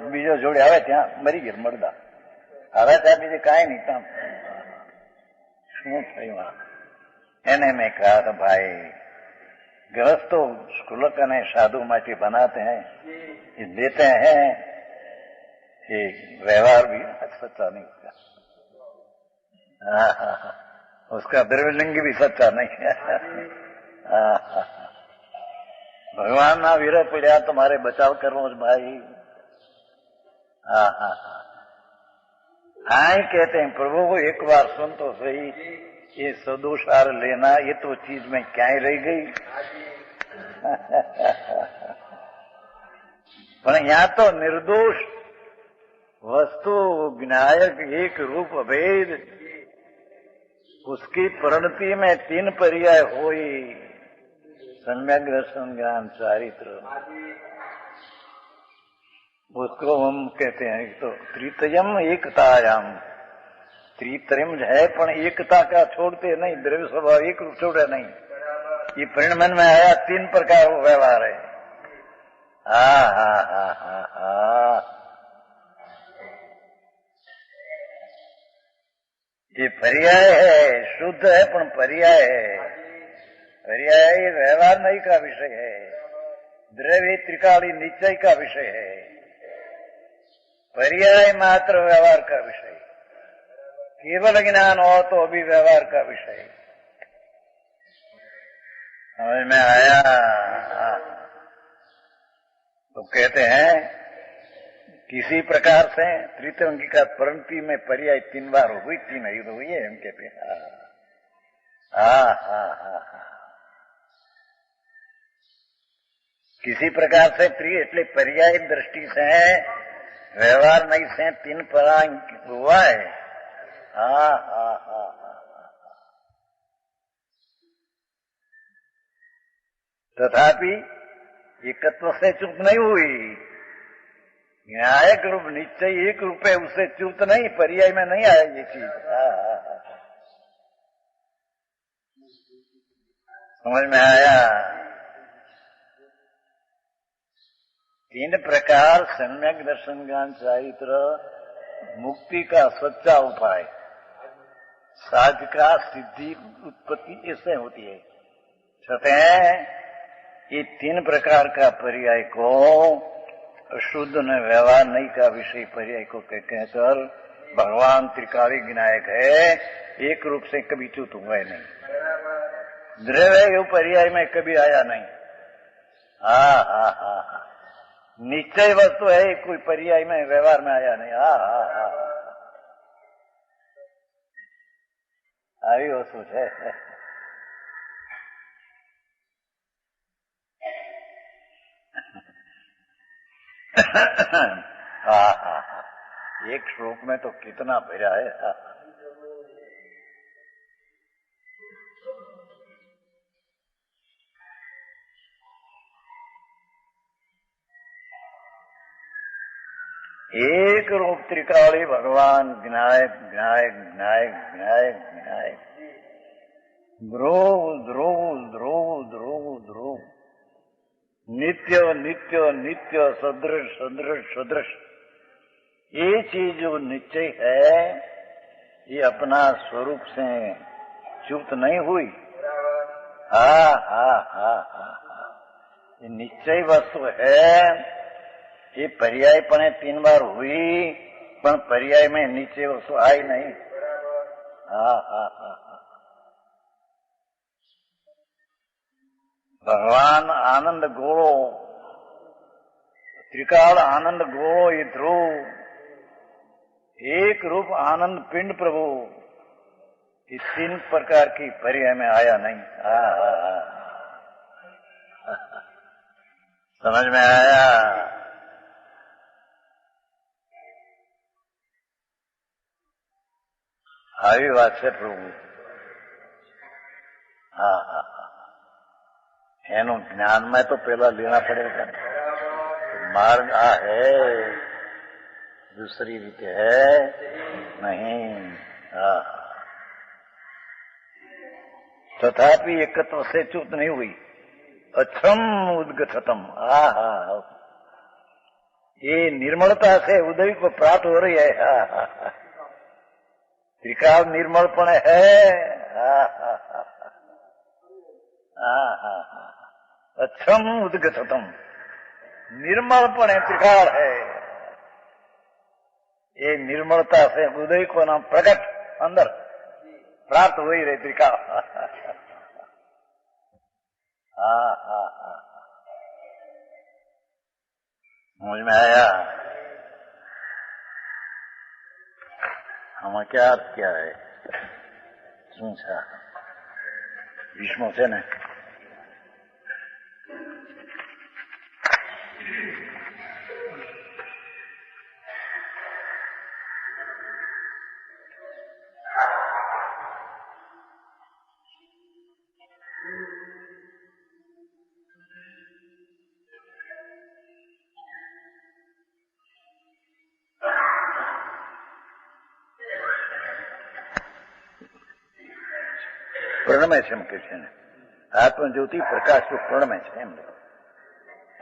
S2: बीजो जोड़े आवे त्या मरी गए मरदा। હવે ત્યાં બીજે કાંઈ નહીં, ત્યાં શું થયું? એને મેં कहा था भाई गृहस्थ तो शुल्क ने साधु माटी बनाते हैं, ये देते हैं, ये व्यवहार भी सच्चा नहीं उसका। उसका द्रव्यलिंग भी सच्चा नहीं है। भगवान ना वीर पीड़िया तुम्हारे बचाव करो भाई। हाँ कहते हैं प्रभु को एक बार सुन तो सही, ये सदोषार लेना ये तो चीज में क्या ही रह गई। पर यहाँ तो निर्दोष वस्तु ज्ञायक एक रूप अभेद, उसकी परिणति में 3 पर्याय होई, सम्यक दर्शन ज्ञान चारित्र। उसको हम कहते हैं तो त्रितयम एकतायाम। त्रितयम है पण एकता का छोड़ते नहीं, द्रव्य स्वभाव एक रूप छोड़े नहीं। ये परिणमन में आया 3 प्रकार व्यवहार है। ये पर्याय है, शुद्ध है पण पर्याय है। पर्याय व्यवहार नहीं का विषय है, द्रव्य त्रिकाली निश्चय का विषय है। पर्याय मात्र व्यवहार का विषय, केवल ज्ञान हो तो भी व्यवहार का विषय। समझ में आया? तो कहते हैं किसी प्रकार से त्रितंगी का परिणति में पर्याय 3 बार हो गई, 3 युद्ध हुई है हम कहते हैं। किसी प्रकार से त्रि એટલે पर्याय दृष्टि से व्यवहार नहीं से 3 परांग हुआ है। तथापि एकत्व से चूक नहीं हुई। न्यायिक रूप निश्चय एक रूप है, उससे चूक नहीं, पर्याय में नहीं आया ये चीज। समझ में आया? 3 प्रकार सम्यक दर्शन ज्ञान चारित्र मुक्ति का सच्चा उपाय, साध का सिद्धि उत्पत्ति ऐसे होती है। छठे ये 3 प्रकार का पर्याय को शुद्ध न व्यवहार नहीं का विषय पर्याय को कहकर भगवान त्रिकाली विनायक है, एक रूप से कभी च्युत हुआ नहीं। द्रव्य पर्याय में कभी आया नहीं। निश्चय वस्तु है, कोई पर्याय में व्यवहार में आया नहीं। આવી વસ્તુ છે। एक श्लोक में तो कितना भरा है। एक रूप त्रिकाली भगवान विनायक विनायक विनायक विनायक विनायक ध्रुव ध्रुव ध्रुव ध्रुव ध्रुव नित्य नित्य नित्य सदृश सदृश सदृश। ये चीज जो निश्चय है ये अपना स्वरूप से च्युत नहीं हुई। हा हा हा हा ये निश्चय वस्तु है। ये पर्यायपणे 3 बार हुई पण पर्याय में नीचे वस्तु आई नहीं। हा हा हा भगवान आनंद गोलो त्रिकाल आनंद गोलो ये ध्रुव एक रूप आनंद पिंड प्रभु इस 3 प्रकार की पर्याय में आया नहीं। समझ में आया? આવી વાત છે પ્રભુ। હા હા એનું જ્ઞાન में तो पहला लेना पड़ेगा। मार्ग आ है दूसरी रीते है नहीं। तथापि एकत्व से च्युत नहीं हुई। अक्षम उद्गतम ये निर्मलता से उदय को प्राप्त हो रही है। त्रिकाल निर्मलपण है। अक्षम उद्गतम निर्मलपण त्रिकाल है। ये निर्मलता से उदय को नाम प्रकट अंदर प्राप्त हो ही रहे त्रिकाल। समझ में आया? हमें क्या अर्थ क्या है? समझा विष्णु से ने प्रणमय છે એમ કે છે ને આત્મજ્યોતિ પ્રકાશ રૂપ प्रणमय છે એમ।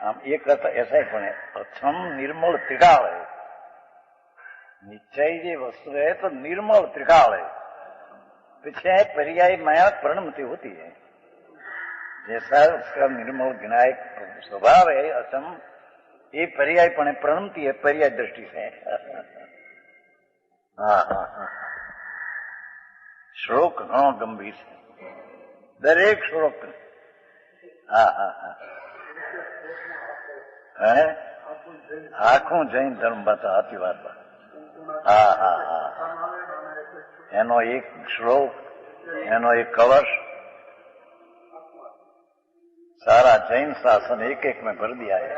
S2: આમ એક કરતા ऐसा ही પણ अक्षम निर्मल त्रिकाल है। निश्चय ये वस्तु है तो निर्मल त्रिकाल है। पीछे पर्याय माया प्रणमति होती है। जैसा उसका निर्मल विनायक स्वभाव है असम ये पर्याय पण प्रणमति है पर्याय दृष्टि से। श्लोक घणो गंभीर है दरेक श्लोक। आखू जैन धर्म बता आती बात। एनो एक श्लोक एनो एक कवच सारा जैन शासन एक एक में भर दिया है।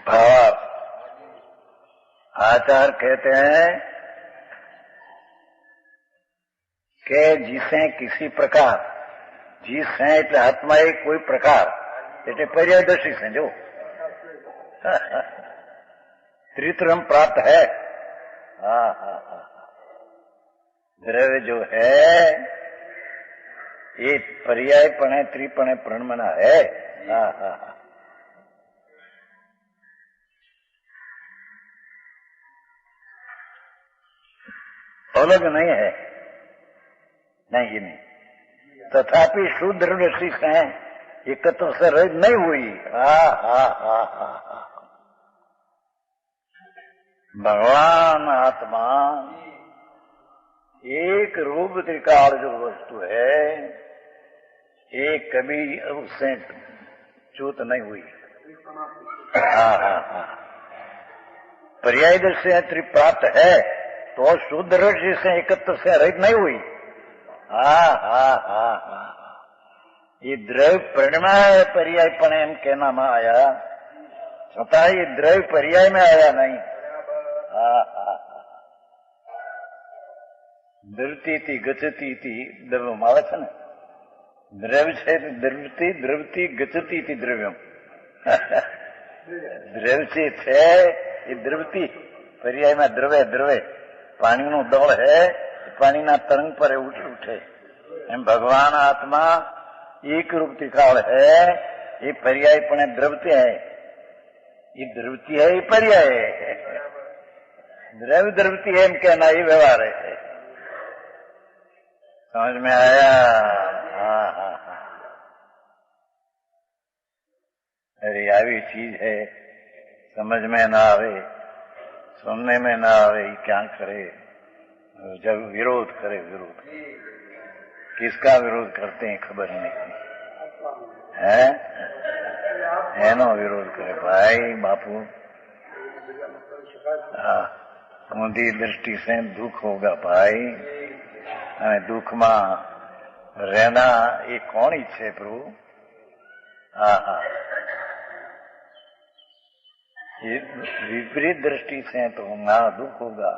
S2: भाव आचार्य कहते हैं कि जिसे किसी प्रकार जिसे એટલે આત્મા એ કોઈ પ્રકાર એટલે पर्यायदर्शी से जो त्रित्रम प्राप्त है। द्रव्य जो है ये पर्यायपणे त्रिपणे प्रणमना है। अलग नहीं है। नहीं ये नहीं तथापि शुद्ध दृष्टि से एकत्व से रहित नहीं हुई। भगवान आत्मा एक रूप त्रिकाल जो वस्तु है एक कभी उससे च्युत नहीं हुई। पर्याय दृष्टि त्रिप्राप्त है तो शुद्ध दृष्टि से एकत्व से रहित नहीं हुई। ये द्रव्य परिणय पर्यायपणे एम कहना में आया छता ये द्रव्य पर्याय में आया नहीं। દ્રવતી ગચતી દ્રવ્યમ આવે છે ને, દ્રવ્ય છે દ્રવતી ગચતી દ્રવ્યમ. દ્રવ્ય છે એ દ્રવતી, પર્યાયમાં દ્રવે પાણીનું દળ હે, પાણીના તરંગ પર ઉઠે. એમ ભગવાન આત્મા એક રૂપ તિકાળ है, ये पर्याय पण द्रवती है, ये द्रवती है, ये पर्याय है. द्रव्य द्रवती है एम कहना ये व्यवहार है. समझ में आया? हाँ हाँ हाँ. अरे આવી चीज है, समझ में ना आवे, सुनने में ना आवे, ये क्या करे? जब विरोध करे, विरोध किसका विरोध करते हैं खबर नहीं है, એનો વિરોધ કરે ભાઈ બાપू. हाँ, ऊंधी दृष्टि से दुख होगा भाई, दुख में रहना ये कौन इच्छे प्रभु? हाँ हाँ, ये विपरीत दृष्टि से तो ना दुख होगा.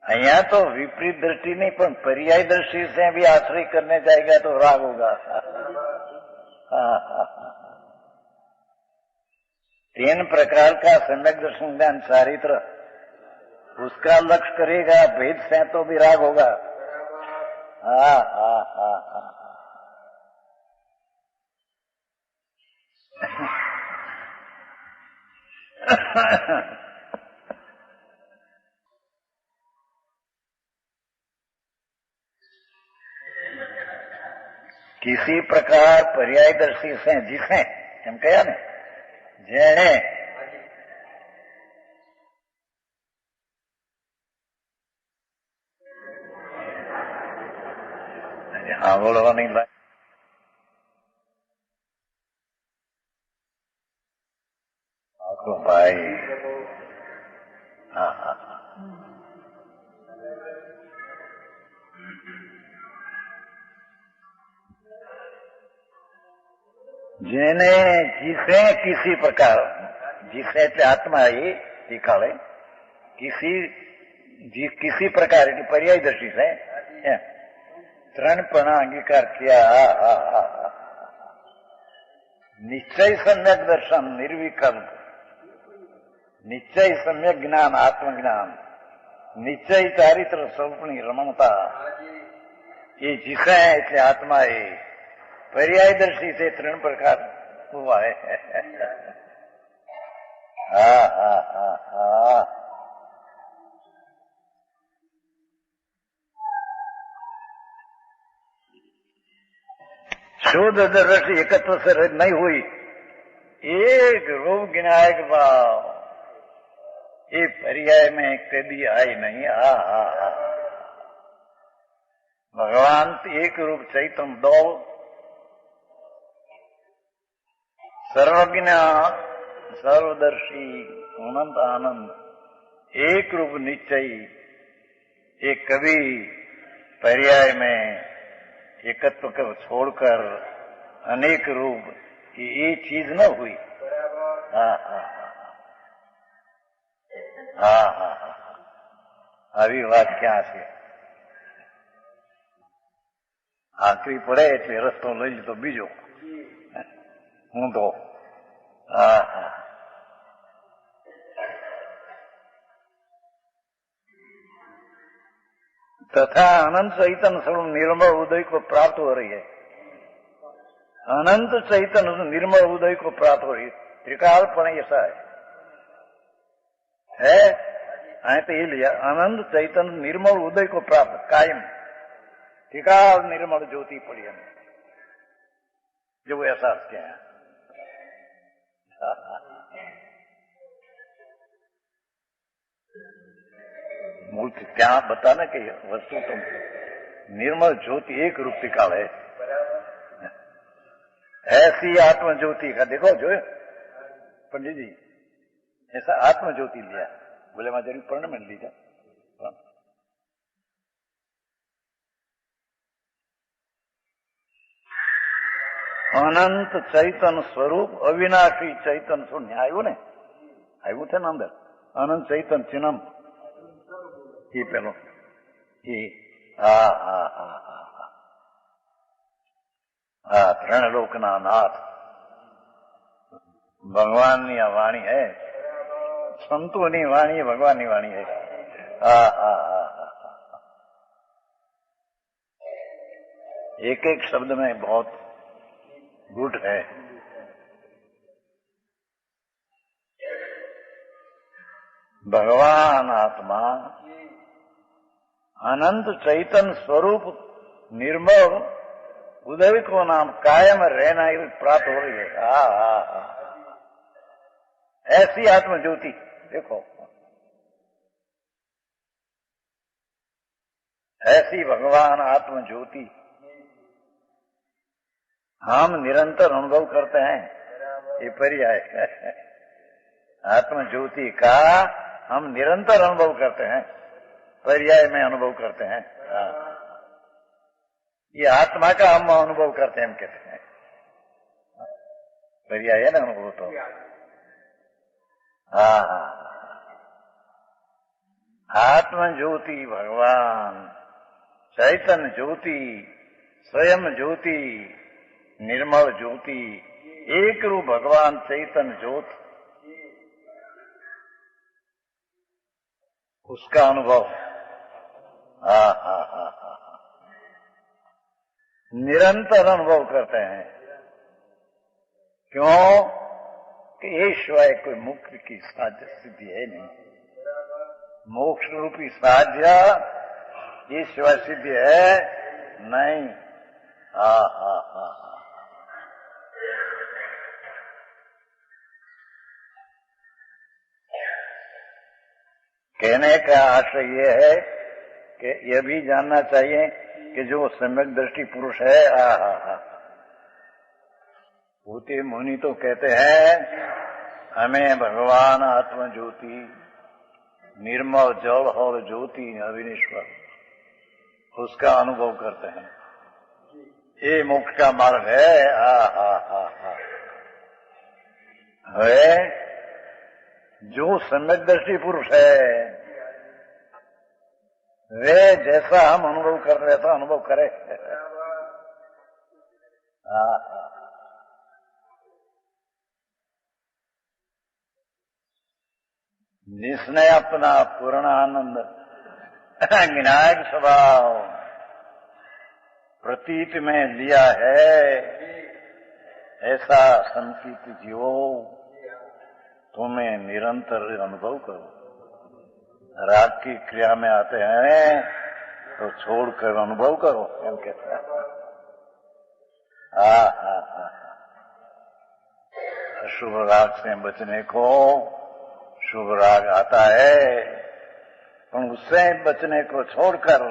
S2: અહીંયા तो विपरीत दृष्टि नहीं, पर पर्याय दृष्टि से भी आश्रय करने जाएगा तो राग होगा. तीन प्रकार का सम्यक दर्शन ज्ञान चारित्र, उसका लक्ष्य करेगा भेद से तो भी राग होगा. हाँ हाँ हाँ हाँ. किसी प्रकार पर्यायदर्शी से जिसे એમ કહ્યા ને, જેણે હા બોલવાની ભાઈ. હા હા, જેને जिसे किसी प्रकार, जिसे એટલે આત્મા એ નિકાળે, किसी प्रकार એટલે पर्याय दृष्टि से ત્રણપણા अंगीकार किया. निश्चय सम्यक दर्शन निर्विकल्प, निश्चय सम्यक ज्ञान आत्मज्ञान, निश्चय चारित्र स्वरूपनी रमणता, ये जिसे એટલે आत्मा એ पर्यायदर्शी से तीन प्रकार हुआ है. हाँ हाँ हाँ हाँ. शुद्ध दृष्टि एकत्व से नहीं हुई, एक रूप गिनायक भाव ये पर्याय में कभी आई नहीं. हाँ हाँ हाँ. भगवान एक रूप चैतन्य दो, सर्वज्ञ सर्वदर्शी अनंत आनंद, एक रूप निश्चय, एक कभी पर्याय में एकत्व को छोड़कर अनेक रूप, ये चीज न हुई. हाँ हाँ हाँ हाँ हाँ. આવી વાત ક્યાં છે? આકરી પડે એટલે રસ્તો લઈ લીધો બીજો ઊંધો. હા હા. तथा अनंत चैतन्य स्वरूप निर्मल उदय को प्राप्त हो रही है. अनंत चैतन्य निर्मल उदय को प्राप्त हो रही है. त्रिकालपण ऐसा है तो ये लिया अनंत चैतन्य निर्मल उदय को प्राप्त कायम त्रिकाल निर्मल ज्योति पड़ी हमें जो एहसास क्या है. मूल क्या बताना कि वस्तु तो निर्मल ज्योति एक रूप त्रिकाल है. ऐसी आत्म ज्योति का देखो जो पंडित जी ऐसा आत्म ज्योति लिया, बोले मैं जरूर पढ़ने में लीजा. अनंत चैतन्य स्वरूप अविनाशी चैतन्य शून्य આવ્યું ને, આવ્યું છે ને અંદર અનંત ચૈતન્ય ચિન્મ એ પેલો એ આ ત્રણલોકના નાથ ભગવાનની આ વાણી હૈ, સંતોની વાણી ભગવાનની વાણી હૈ. एक एक शब्द में बहुत गुट है. भगवान आत्मा अनंत चैतन्य स्वरूप निर्मल उदय को नाम कायम रहना प्राप्त हो रही है. ऐसी आत्म ज्योति देखो, ऐसी भगवान आत्म ज्योति हम निरंतर अनुभव करते हैं. ये पर्याय आत्म ज्योति का हम निरंतर अनुभव करते हैं, पर्याय में अनुभव करते हैं. ये आत्मा का हम अनुभव करते हैं, हम कहते हैं. पर्याय है ना अनुभव तो. आत्म ज्योति भगवान, चैतन्य ज्योति, स्वयं ज्योति, निर्मल ज्योति, एक रूप भगवान चैतन्य ज्योत, उसका अनुभव निरंतर अनुभव करते हैं. क्यों कि ये शिवाय कोई मुक्ति की साध्य सिद्धि है नहीं. मोक्ष रूपी साध्य ये शिवाय सिद्धि है नहीं. कहने का आशय ये है कि यह भी जानना चाहिए कि जो सम्यक दृष्टि पुरुष है, भूति मुनि तो कहते हैं हमें भगवान आत्म ज्योति, निर्मल जल और ज्योति अविनेश्वर, उसका अनुभव करते हैं. ये मोक्ष का मार्ग है. है जो सम्यक दृष्टि पुरुष है वे जैसा हम अनुभव कर रहे वैसा अनुभव करे. जिसने अपना पूर्ण आनंद विनायक स्वभाव प्रतीत में लिया है, ऐसा संचित जीवो तुम्हें निरंतर अनुभव करो. राग की क्रिया में आते हैं तो छोड़कर अनुभव करो, एम कहते हैं. शुभ राग से बचने को, शुभ राग आता है पर उससे बचने को छोड़कर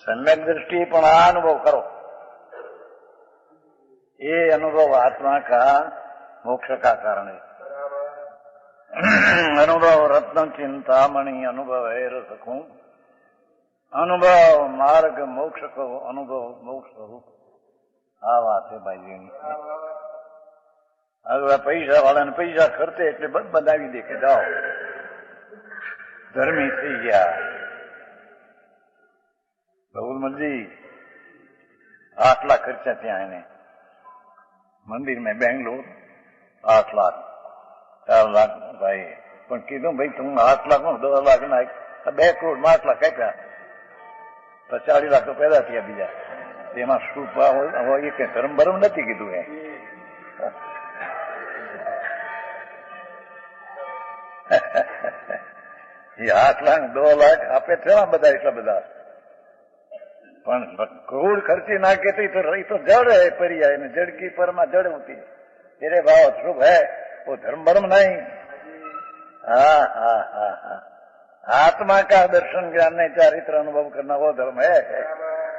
S2: सम्यक दृष्टि पर अनुभव करो. ये अनुभव आत्मा का मोक्ष का कारण है. अनुभव रत्न चिंतामणि अनुभव है रसखूं, अनुभव मार्ग मोक्ष को अनुभव मोक्ष रूप. આ વાત છે ભાઈજીની. હવે પૈસા વાળાને પૈસા ખર્ચે એટલે બનાવી દે કે જાઓ ધર્મી થઈ ગયા. બહુલમલજી 8 લાખ ખર્ચા ત્યાં એને મંદિર में બેંગ્લોર 8 લાખ 4 લાખ ભાઈ. પણ કીધું ભાઈ તું 8 લાખ 10 લાખ ના 2 કરોડ 8 લાખ આપ્યા તો 40 લાખ તો પેદા થયા બીજા. એમાં શું હોય કે ધર્મ બરમ નથી કીધું. એ 8 લાખ 2 લાખ આપે છે બધા એટલા બધા. પણ કરોડ ખર્ચી નાખે તો જड़ है परिया, जड़ की परमा जड़ होती है. तेरे भाव शुभ है वो धर्म बर्म नहीं. आत्मा का दर्शन ज्ञान चारित्र अनुभव करना वो धर्म है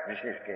S2: विशेष के.